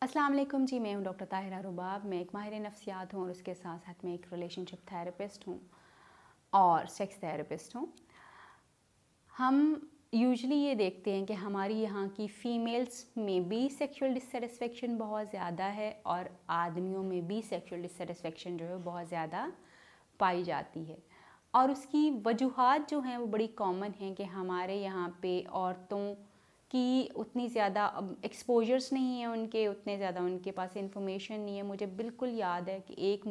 अस्सलाम वालेकुम जी, मैं हूं डॉक्टर ताहिरा रुबाब। मैं एक माहिर नफ्सियात हूं और उसके साथ साथ मैं एक रिलेशनशिप थेरेपिस्ट हूं और सेक्स थेरेपिस्ट हूं। हम यूजुअली ये देखते हैं कि हमारी यहाँ की फ़ीमेल्स में भी सेक्सुअल डिससेटिस्फेक्शन बहुत ज़्यादा है और आदमियों में भी सेक्सुअल डिससेटिस्फेक्शन जो है बहुत ज़्यादा पाई जाती है। और उसकी वजूहात जो हैं वो बड़ी कॉमन हैं कि हमारे यहाँ पे औरतों की उतनी ज़्यादा एक्सपोजर्स नहीं है, उनके उतने ज़्यादा उनके पास इंफॉर्मेशन नहीं है। मुझे बिल्कुल याद है कि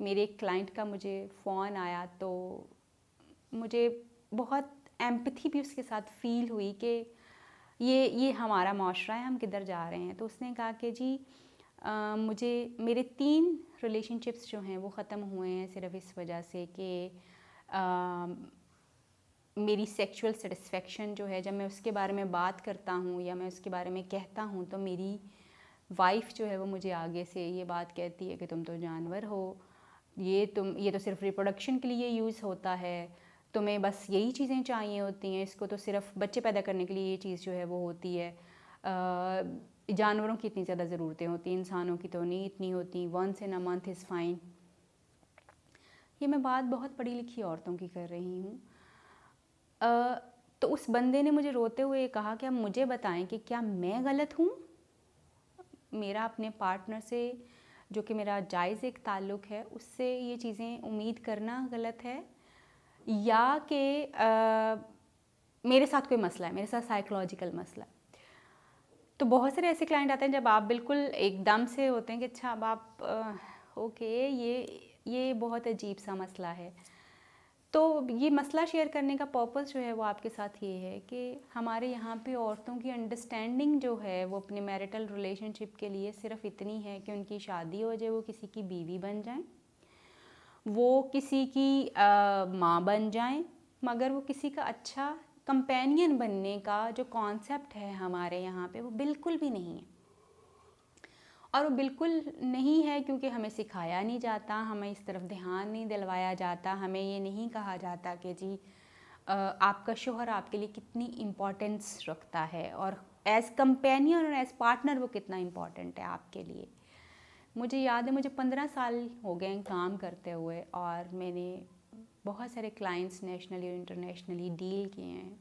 मेरे एक क्लाइंट का मुझे फ़ोन आया तो मुझे बहुत एम्पैथी भी उसके साथ फ़ील हुई कि ये हमारा माशरा है, हम किधर जा रहे हैं। तो उसने कहा कि जी मुझे मेरे 3 रिलेशनशिप्स जो हैं वो ख़त्म हुए हैं सिर्फ इस वजह से कि मेरी सेक्सुअल सेटिस्फेक्शन जो है, जब मैं उसके बारे में बात करता हूँ या मैं उसके बारे में कहता हूँ तो मेरी वाइफ जो है वो मुझे आगे से ये बात कहती है कि तुम तो जानवर हो, ये तो सिर्फ रिप्रोडक्शन के लिए यूज़ होता है, तुम्हें बस यही चीज़ें चाहिए होती हैं, इसको तो सिर्फ बच्चे पैदा करने के लिए ये चीज़ जो है वो होती है। जानवरों की इतनी ज़्यादा ज़रूरतें होती हैं, इंसानों की तो नहीं इतनी होती, once in a month is fine. ये मैं बात बहुत पढ़ी लिखी औरतों की कर रही हूँ। तो उस बंदे ने मुझे रोते हुए कहा कि अब मुझे बताएं कि क्या मैं गलत हूँ, मेरा अपने पार्टनर से जो कि मेरा जायज़ एक ताल्लुक़ है उससे ये चीज़ें उम्मीद करना गलत है, या कि मेरे साथ कोई मसला है, मेरे साथ साइकोलॉजिकल मसला है। तो बहुत सारे ऐसे क्लाइंट आते हैं जब आप बिल्कुल एकदम से होते हैं कि अच्छा अब आप ओके ये बहुत अजीब सा मसला है। तो ये मसला शेयर करने का पर्पस जो है वो आपके साथ ये है कि हमारे यहाँ पे औरतों की अंडरस्टैंडिंग जो है वो अपने मैरिटल रिलेशनशिप के लिए सिर्फ इतनी है कि उनकी शादी हो जाए, वो किसी की बीवी बन जाएं, वो किसी की माँ बन जाएं, मगर वो किसी का अच्छा कंपेनियन बनने का जो कॉन्सेप्ट है हमारे यहाँ पे वो बिल्कुल भी नहीं है। और वो बिल्कुल नहीं है क्योंकि हमें सिखाया नहीं जाता, हमें इस तरफ ध्यान नहीं दिलवाया जाता, हमें ये नहीं कहा जाता कि जी आपका शोहर आपके लिए कितनी इम्पोर्टेंस रखता है और एज़ कंपेनियन और एज़ पार्टनर वो कितना इम्पोर्टेंट है आपके लिए। मुझे याद है, मुझे 15 साल हो गए काम करते हुए और मैंने बहुत सारे क्लाइंट्स नेशनली और इंटरनेशनली डील किए हैं।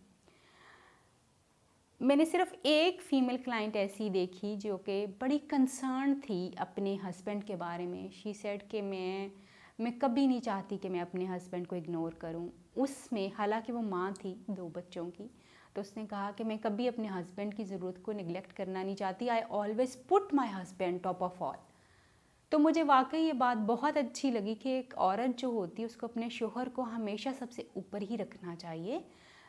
मैंने सिर्फ एक फ़ीमेल क्लाइंट ऐसी देखी जो कि बड़ी कंसर्न थी अपने हस्बैंड के बारे में। शी सेड कि मैं कभी नहीं चाहती कि मैं अपने हस्बैंड को इग्नोर करूं। उसमें हालांकि वो माँ थी 2 बच्चों की, तो उसने कहा कि मैं कभी अपने हस्बैंड की ज़रूरत को निगलेक्ट करना नहीं चाहती। I always put my husband top of all. तो मुझे वाकई ये बात बहुत अच्छी लगी कि एक औरत जो होती है उसको अपने शोहर को हमेशा सबसे ऊपर ही रखना चाहिए,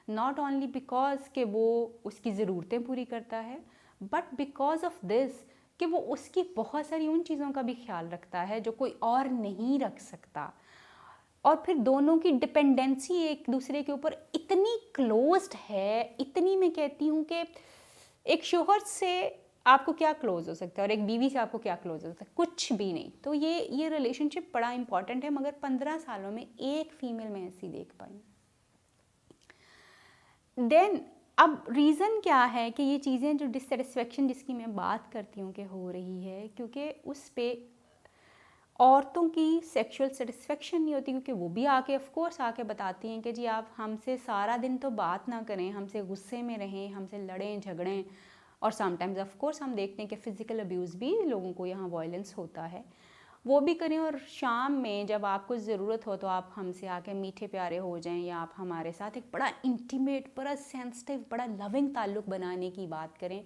नॉट ओनली बिकॉज कि वो उसकी ज़रूरतें पूरी करता है, बट बिकॉज ऑफ दिस कि वो उसकी बहुत सारी उन चीज़ों का भी ख्याल रखता है जो कोई और नहीं रख सकता। और फिर दोनों की डिपेंडेंसी एक दूसरे के ऊपर इतनी क्लोज्ड है, इतनी, मैं कहती हूँ कि एक शोहर से आपको क्या क्लोज हो सकता है और एक बीवी से आपको क्या क्लोज हो सकता है, कुछ भी नहीं। तो ये रिलेशनशिप बड़ा इंपॉर्टेंट है, मगर 15 सालों में एक फीमेल मैं ऐसी देख पाई। देन अब रीज़न क्या है कि ये चीज़ें जो डिससेटिस्फेक्शन जिसकी मैं बात करती हूँ कि हो रही है, क्योंकि उस पे औरतों की सेक्सुअल सेटिस्फेक्शन नहीं होती, क्योंकि वो भी आके ऑफ कोर्स आके बताती हैं कि जी आप हमसे सारा दिन तो बात ना करें, हमसे गुस्से में रहें, हमसे लड़ें झगड़ें। और समटाइम्स ऑफ कोर्स हम देखते हैं कि फ़िज़िकल अब्यूज़ भी लोगों को यहाँ वायलेंस होता है, वो भी करें। और शाम में जब आपको ज़रूरत हो तो आप हमसे आके मीठे प्यारे हो जाएं, या आप हमारे साथ एक बड़ा इंटीमेट, बड़ा सेंसिटिव, बड़ा लविंग ताल्लुक़ बनाने की बात करें,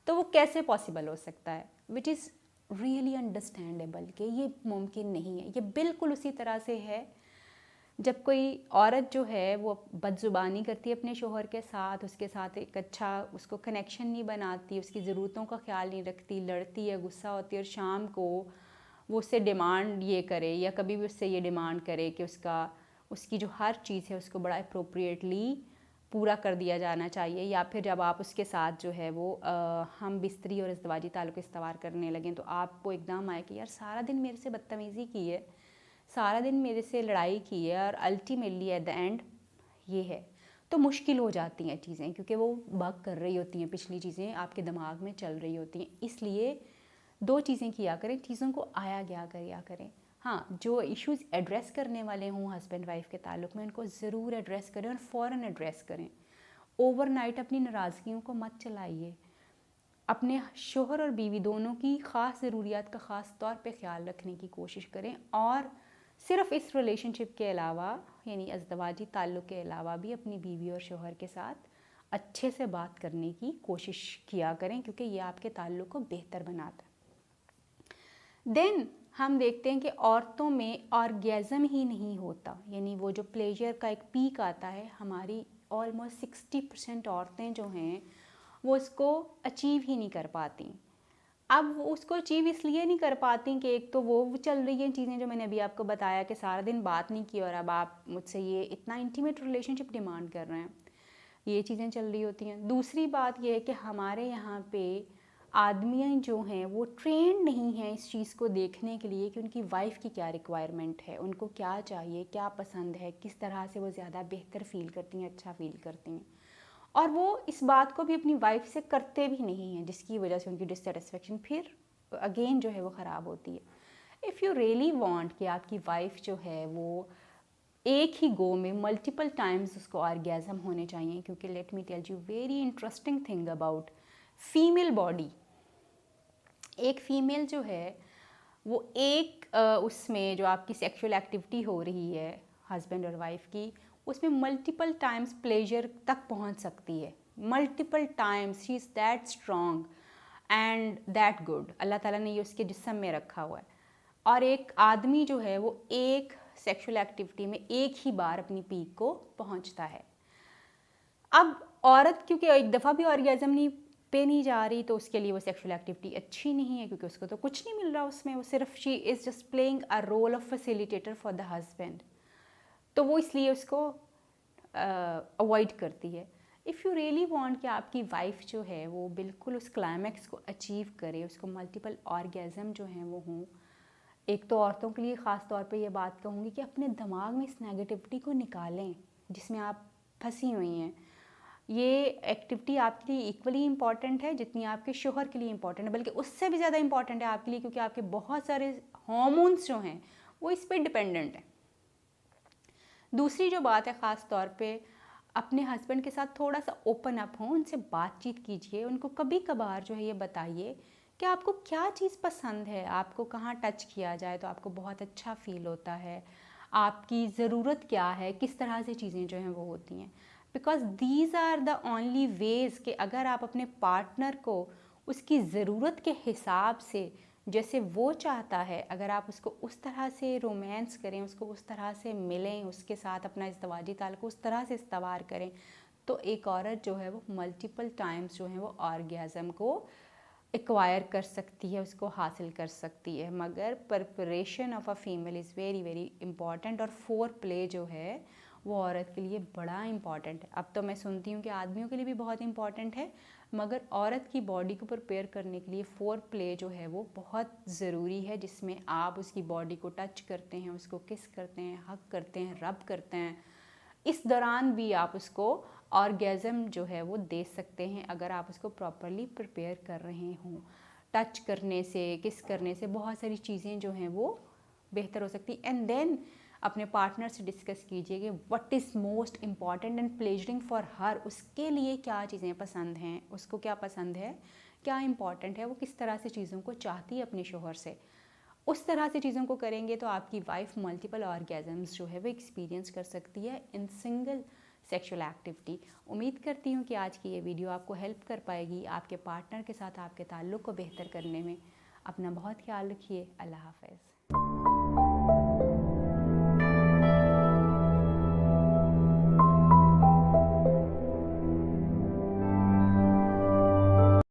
तो वो कैसे पॉसिबल हो सकता है? विच इज़ रियली अंडरस्टैंडेबल कि ये मुमकिन नहीं है। ये बिल्कुल उसी तरह से है जब कोई औरत जो है वो बदज़ुबानी करती है अपने शोहर के साथ, उसके साथ एक अच्छा उसको कनेक्शन नहीं बनाती, उसकी ज़रूरतों का ख्याल नहीं रखती, लड़ती है, गुस्सा होती है, और शाम को वो उससे डिमांड ये करे या कभी भी उससे ये डिमांड करे कि उसकी जो हर चीज़ है उसको बड़ा अप्रोप्रिएटली पूरा कर दिया जाना चाहिए। या फिर जब आप उसके साथ जो है वो हम बिस्तरी और इज़्दिवाजी ताल्लुक़ इस्तवार करने लगें तो आपको एकदम आए कि यार सारा दिन मेरे से बदतमीज़ी की है, सारा दिन मेरे से लड़ाई की है, और अल्टीमेटली एट द एंड ये है। तो मुश्किल हो जाती हैं चीज़ें, क्योंकि वो बग कर रही होती हैं, पिछली चीज़ें आपके दिमाग में चल रही होती हैं। इसलिए دو چیزیں کیا کریں, چیزوں کو آیا گیا کیا کریں. ہاں, جو ایشوز ایڈریس کرنے والے ہوں ہسبینڈ وائف کے تعلق میں ان کو ضرور ایڈریس کریں اور فوراً ایڈریس کریں. اوور نائٹ اپنی ناراضگیوں کو مت چلائیے. اپنے شوہر اور بیوی دونوں کی خاص ضروریات کا خاص طور پہ خیال رکھنے کی کوشش کریں, اور صرف اس ریلیشن شپ کے علاوہ یعنی ازدواجی تعلق کے علاوہ بھی اپنی بیوی اور شوہر کے ساتھ اچھے سے بات کرنے کی کوشش کیا کریں, کیونکہ یہ آپ کے تعلق کو بہتر بناتا ہے. دین ہم دیکھتے ہیں کہ عورتوں میں آرگیزم ہی نہیں ہوتا, یعنی وہ جو پلیجر کا ایک پیک آتا ہے, ہماری آلموسٹ 60% عورتیں جو ہیں وہ اس کو اچیو ہی نہیں کر پاتی. اب وہ اس کو اچیو اس لیے نہیں کر پاتی کہ ایک تو وہ چل رہی ہیں چیزیں جو میں نے ابھی آپ کو بتایا کہ سارا دن بات نہیں کی اور اب آپ مجھ سے یہ اتنا انٹیمیٹ ریلیشن شپ ڈیمانڈ کر رہے ہیں, یہ چیزیں چل رہی ہوتی ہیں. دوسری بات یہ ہے کہ ہمارے یہاں پہ آدمیاں جو ہیں وہ ٹرینڈ نہیں ہیں اس چیز کو دیکھنے کے لیے کہ ان کی وائف کی کیا ریکوائرمنٹ ہے, ان کو کیا چاہیے, کیا پسند ہے, کس طرح سے وہ زیادہ بہتر فیل کرتی ہیں, اچھا فیل کرتی ہیں. اور وہ اس بات کو بھی اپنی وائف سے کرتے بھی نہیں ہیں, جس کی وجہ سے ان کی ڈسسیٹسفیکشن پھر اگین جو ہے وہ خراب ہوتی ہے. اف یو ریئلی وانٹ کہ آپ کی وائف جو ہے وہ ایک ہی گو میں ملٹیپل ٹائمز اس کو آرگیزم ہونے چاہیے, کیونکہ let me tell you very interesting thing about female body. ایک فیمیل جو ہے وہ ایک اس میں جو آپ کی سیکشول ایکٹیویٹی ہو رہی ہے ہسبینڈ اور وائف کی, اس میں ملٹیپل ٹائمز پلیجر تک پہنچ سکتی ہے. Multiple times she is that strong and that good. اللہ تعالیٰ نے یہ اس کے جسم میں رکھا ہوا ہے. اور ایک آدمی جو ہے وہ ایک سیکشول ایکٹیویٹی میں ایک ہی بار اپنی پیک کو پہنچتا ہے. اب عورت کیونکہ ایک دفعہ بھی آرگیزم پہ نہیں جا رہی تو اس کے لیے وہ سیکشول ایکٹیویٹی اچھی نہیں ہے, کیونکہ اس کو تو کچھ نہیں مل رہا اس میں, وہ صرف she is just playing a role of facilitator for the husband, تو وہ اس لیے اس کو اوائڈ کرتی ہے. اف یو ریئلی وانٹ کہ آپ کی وائف جو ہے وہ بالکل اس کلائمیکس کو اچیو کرے, اس کو ملٹیپل آرگیزم جو ہیں وہ ہوں, ایک تو عورتوں کے لیے خاص طور پہ یہ بات کہوں گی کہ اپنے دماغ میں اس نیگیٹیوٹی کو نکالیں جس میں آپ پھنسی ہوئی ہیں. یہ ایکٹیویٹی آپ کے لیے ایکولی امپورٹنٹ ہے جتنی آپ کے شوہر کے لیے امپورٹنٹ ہے, بلکہ اس سے بھی زیادہ امپورٹنٹ ہے آپ کے لیے, کیونکہ آپ کے بہت سارے ہارمونس جو ہیں وہ اس پہ ڈپینڈنٹ ہیں. دوسری جو بات ہے خاص طور پہ اپنے ہسبینڈ کے ساتھ تھوڑا سا اوپن اپ ہوں, ان سے بات چیت کیجیے, ان کو کبھی کبھار جو ہے یہ بتائیے کہ آپ کو کیا چیز پسند ہے, آپ کو کہاں ٹچ کیا جائے تو آپ کو بہت اچھا فیل ہوتا ہے, آپ کی ضرورت کیا ہے, کس طرح سے چیزیں جو ہیں وہ ہوتی ہیں. Because these are the only ways کہ اگر آپ اپنے پارٹنر کو اس کی ضرورت کے حساب سے جیسے وہ چاہتا ہے, اگر آپ اس کو اس طرح سے رومانس کریں, اس کو اس طرح سے ملیں, اس کے ساتھ اپنا ازدواجی تعلق اس طرح سے استوار کریں, تو ایک عورت جو ہے وہ ملٹیپل ٹائمز جو ہیں وہ آرگیزم کو ایکوائر کر سکتی ہے, اس کو حاصل کر سکتی ہے. مگر preparation of a female is very very important, اور فور پلے جو ہے وہ عورت کے لیے بڑا امپورٹنٹ ہے. اب تو میں سنتی ہوں کہ آدمیوں کے لیے بھی بہت امپورٹنٹ ہے, مگر عورت کی باڈی کو پریپیئر کرنے کے لیے فور پلے جو ہے وہ بہت ضروری ہے, جس میں آپ اس کی باڈی کو ٹچ کرتے ہیں, اس کو کس کرتے ہیں, ہگ کرتے ہیں, رب کرتے ہیں. اس دوران بھی آپ اس کو آرگیزم جو ہے وہ دے سکتے ہیں اگر آپ اس کو پراپرلی پریپیئر کر رہے ہوں. ٹچ کرنے سے, کس کرنے سے بہت ساری چیزیں جو ہیں وہ بہتر ہو سکتی. اینڈ دین اپنے پارٹنر سے ڈسکس کیجیے کہ what is most important and pleasuring for her, اس کے لیے کیا چیزیں پسند ہیں, اس کو کیا پسند ہے, کیا امپورٹنٹ ہے, وہ کس طرح سے چیزوں کو چاہتی ہے اپنے شوہر سے. اس طرح سے چیزوں کو کریں گے تو آپ کی وائف ملٹیپل آرگیزمز جو ہے وہ ایکسپیرینس کر سکتی ہے ان سنگل سیکشول ایکٹیویٹی. امید کرتی ہوں کہ آج کی یہ ویڈیو آپ کو ہیلپ کر پائے گی آپ کے پارٹنر کے ساتھ آپ کے تعلق کو بہتر کرنے میں. اپنا بہت خیال رکھیے. اللہ حافظ.